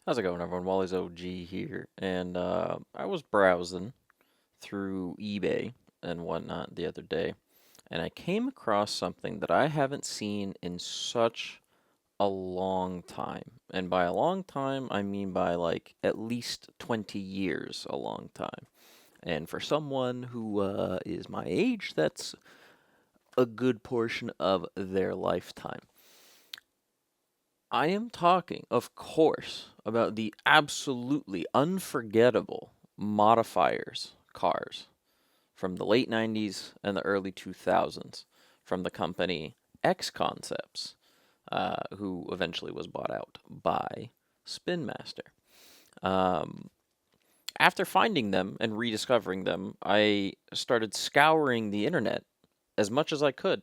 How's it going, everyone? Wally's OG here, and I was browsing through eBay and whatnot the other day, and I came across something that I haven't seen in such a long time. And by a long time, I mean by like at least 20 years, a long time. And for someone who is my age, that's a good portion of their lifetime. I am talking, of course, about the absolutely unforgettable modifiers cars from the late 90s and the early 2000s from the company X-Concepts, who eventually was bought out by Spin Master. Um, After finding them and rediscovering them, I started scouring the internet as much as I could,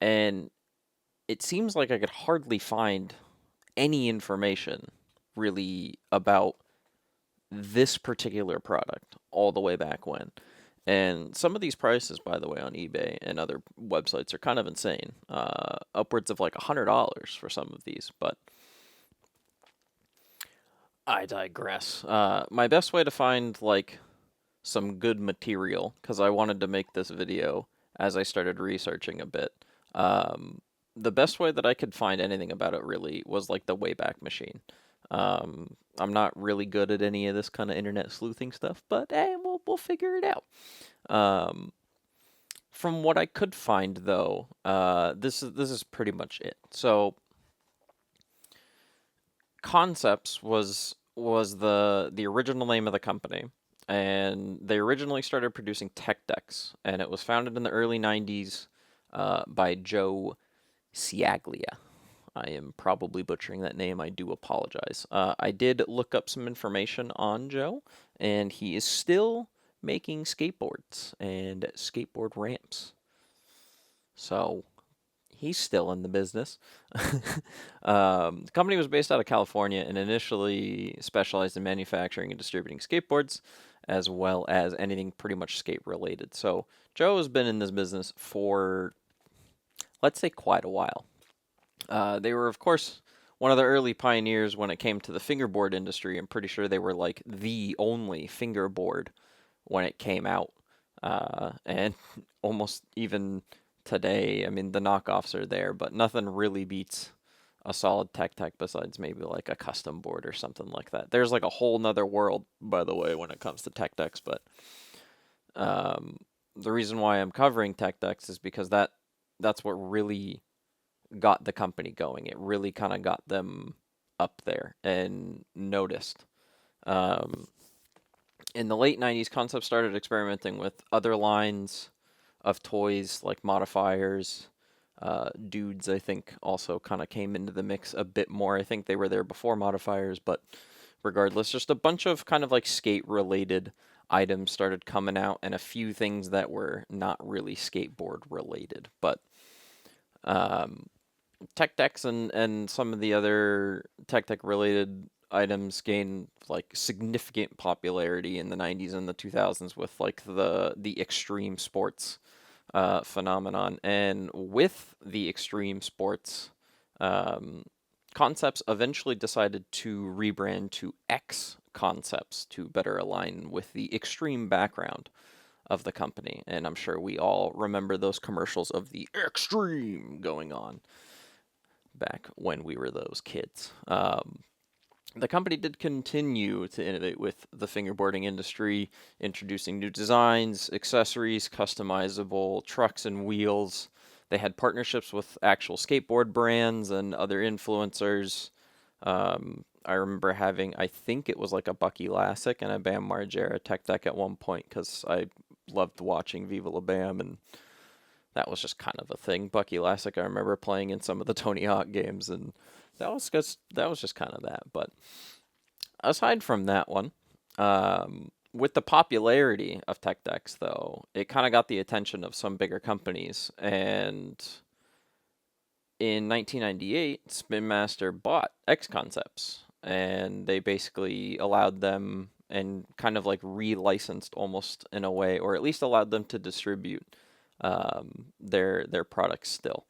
and it seems like I could hardly find any information really about this particular product all the way back when. And some of these prices, by the way, on eBay and other websites are kind of insane. Upwards of like $100 for some of these, but I digress. My best way to find like some good material, because I wanted to make this video as I started researching a bit. Um, the best way that I could find anything about it really was like the Wayback Machine. I'm not really good at any of this kind of internet sleuthing stuff, but hey, we'll figure it out. Um, from what I could find though, this is pretty much it. So Concepts was the original name of the company, and they originally started producing tech decks, and it was founded in the early '90s by Joe Ciaglia. I am probably butchering that name. I do apologize. I did look up some information on Joe, and he is still making skateboards and skateboard ramps. So he's still in the business. The company was based out of California and initially specialized in manufacturing and distributing skateboards, as well as anything pretty much skate related. So Joe has been in this business for, let's say, quite a while. They were, of course, one of the early pioneers when it came to the fingerboard industry. I'm pretty sure they were like the only fingerboard when it came out. And almost even today, I mean, the knockoffs are there, but nothing really beats a solid tech besides maybe like a custom board or something like that. There's like a whole nother world, by the way, when it comes to tech decks, but um, the reason why I'm covering tech decks is because that's what really got the company going. It really kind of got them up there and noticed. Um, in the late 90s, Concept started experimenting with other lines of toys like modifiers. Dudes, I think, also kind of came into the mix a bit more. I think they were there before modifiers, but regardless, just a bunch of kind of like skate related items started coming out, and a few things that were not really skateboard related. But um, tech decks and some of the other tech related items gained like significant popularity in the 90s and the 2000s with like the extreme sports phenomenon. And with the extreme sports, um, Concepts eventually decided to rebrand to X Concepts to better align with the extreme background of the company. And I'm sure we all remember those commercials of the extreme going on back when we were those kids. The company did continue to innovate with the fingerboarding industry, introducing new designs, accessories, customizable trucks and wheels. They had partnerships with actual skateboard brands and other influencers. I remember having, I think it was like a Bucky Lasek and a Bam Margera tech deck at one point because I loved watching Viva La Bam, and that was just kind of a thing. Bucky Lasek, I remember playing in some of the Tony Hawk games, and that was just kind of that. But aside from that one, with the popularity of tech decks, though, it kind of got the attention of some bigger companies. And in 1998, Spin Master bought X Concepts, and they basically allowed them and kind of like relicensed almost in a way, or at least allowed them to distribute their products still.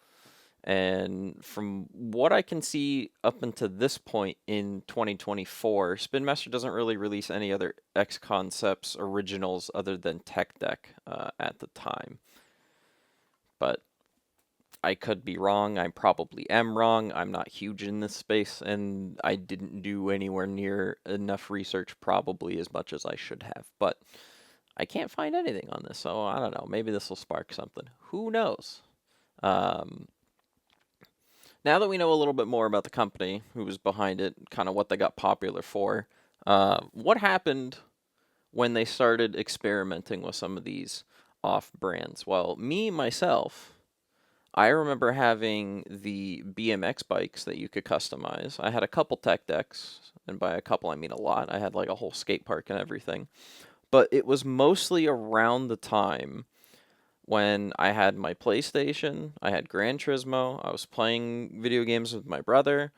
And from what I can see up until this point in 2024, Spin Master doesn't really release any other X-Concepts originals other than Tech Deck at the time. But I could be wrong. I probably am wrong. I'm not huge in this space, and I didn't do anywhere near enough research, probably as much as I should have. But I can't find anything on this, so I don't know. Maybe this will spark something. Who knows? Um, Now that we know a little bit more about the company, who was behind it, kind of what they got popular for, what happened when they started experimenting with some of these off brands? Well, myself, I remember having the BMX bikes that you could customize. I had a couple tech decks, and by a couple I mean a lot. I had like a whole skate park and everything. But it was mostly around the time when I had my PlayStation, I had Gran Turismo, I was playing video games with my brother,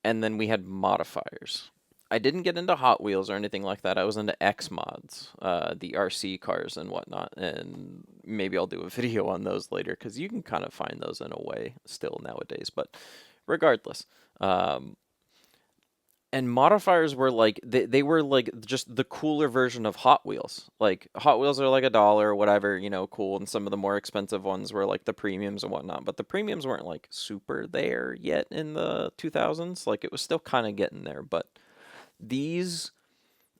and then we had modifiers. I didn't get into Hot Wheels or anything like that. I was into X mods, the RC cars and whatnot, and maybe I'll do a video on those later because you can kind of find those in a way still nowadays. But regardless, um, and modifiers were like they were like just the cooler version of Hot Wheels. Like Hot Wheels are like $1 or whatever, cool, and some of the more expensive ones were like the premiums and whatnot. But the premiums weren't like super there yet in the 2000s. Like it was still kind of getting there, but these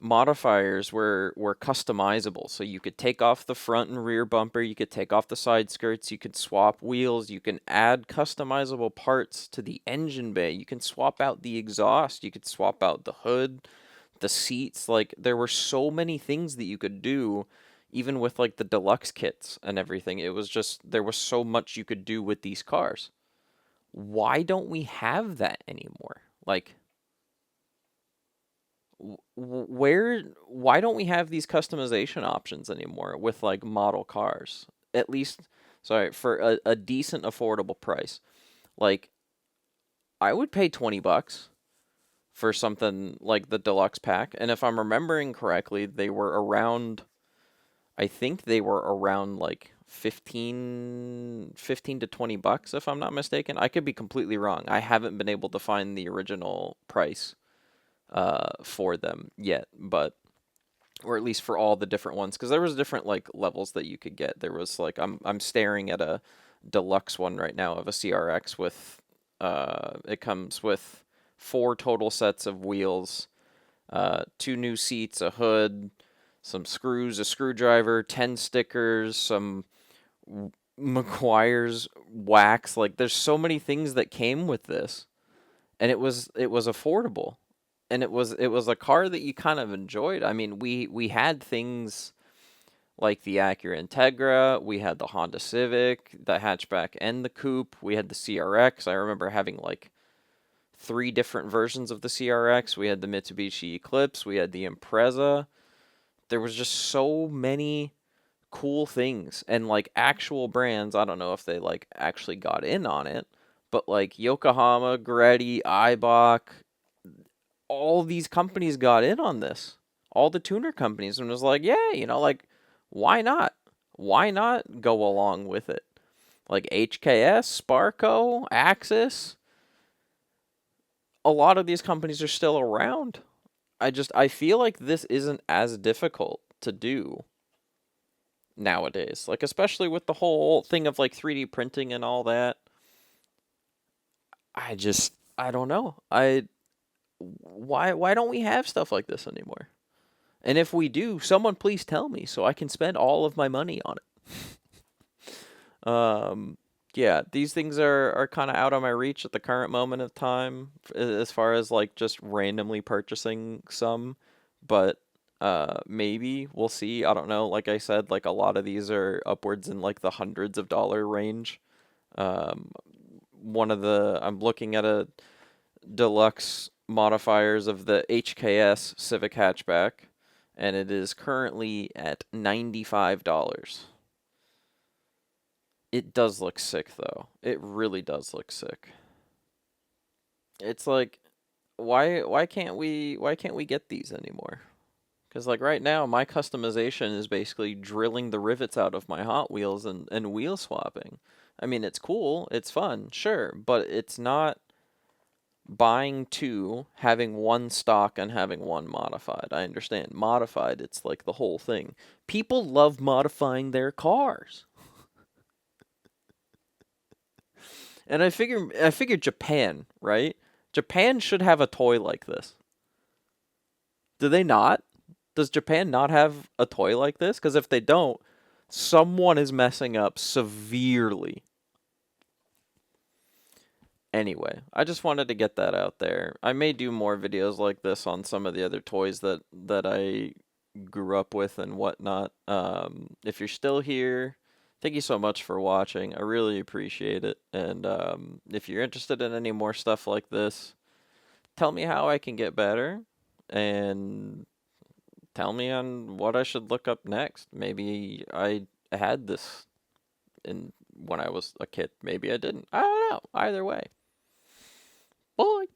modifiers were customizable, so you could take off the front and rear bumper, you could take off the side skirts, you could swap wheels, you can add customizable parts to the engine bay, you can swap out the exhaust, you could swap out the hood, the seats. Like there were so many things that you could do, even with like the deluxe kits and everything. It was just there was so much you could do with these cars. Why don't we have that anymore? Like why don't we have these customization options anymore with like model cars? At least, sorry, for a decent affordable price. Like I would pay $20 for something like the deluxe pack, and if I'm remembering correctly, they were around, I think they were around like 15 to $20 if I'm not mistaken. I could be completely wrong. I haven't been able to find the original price for them yet, but or at least for all the different ones, because there was different like levels that you could get. There was like I'm staring at a deluxe one right now of a CRX with it comes with 4 total sets of wheels, 2 new seats, a hood, some screws, a screwdriver, 10 stickers, some McGuire's wax. Like there's so many things that came with this, and it was affordable, and it was a car that you kind of enjoyed. I mean, we had things like the Acura Integra, we had the Honda Civic, the hatchback and the coupe, we had the CRX. I remember having like 3 different versions of the CRX. We had the Mitsubishi Eclipse, we had the Impreza. There was just so many cool things, and like actual brands. I don't know if they like actually got in on it, but like Yokohama, Gretti, Eibach, all these companies got in on this. All the tuner companies, and was like, yeah, like, why not? Why not go along with it? Like HKS, Sparco, Axis, a lot of these companies are still around. I feel like this isn't as difficult to do nowadays. Like especially with the whole thing of like 3D printing and all that. I don't know. Why don't we have stuff like this anymore? And if we do, someone please tell me so I can spend all of my money on it. Yeah, these things are kind of out of my reach at the current moment of time as far as like just randomly purchasing some, but maybe we'll see. I don't know. Like I said, like a lot of these are upwards in like the hundreds of dollar range. Um, I'm looking at a deluxe modifiers of the HKS Civic hatchback, and it is currently at $95. It does look sick though. It really does look sick. It's like why can't we get these anymore? Cuz like right now my customization is basically drilling the rivets out of my Hot Wheels and wheel swapping. I mean, it's cool, it's fun, sure, but it's not buying two, having one stock, and having one modified. I understand. Modified, it's like the whole thing. People love modifying their cars. And I figure Japan, right? Japan should have a toy like this. Do they not? Does Japan not have a toy like this? Because if they don't, someone is messing up severely. Anyway, I just wanted to get that out there. I may do more videos like this on some of the other toys that I grew up with and whatnot. If you're still here, thank you so much for watching. I really appreciate it. And if you're interested in any more stuff like this, tell me how I can get better, and tell me on what I should look up next. Maybe I had this in when I was a kid. Maybe I didn't. I don't know. Either way. Bye.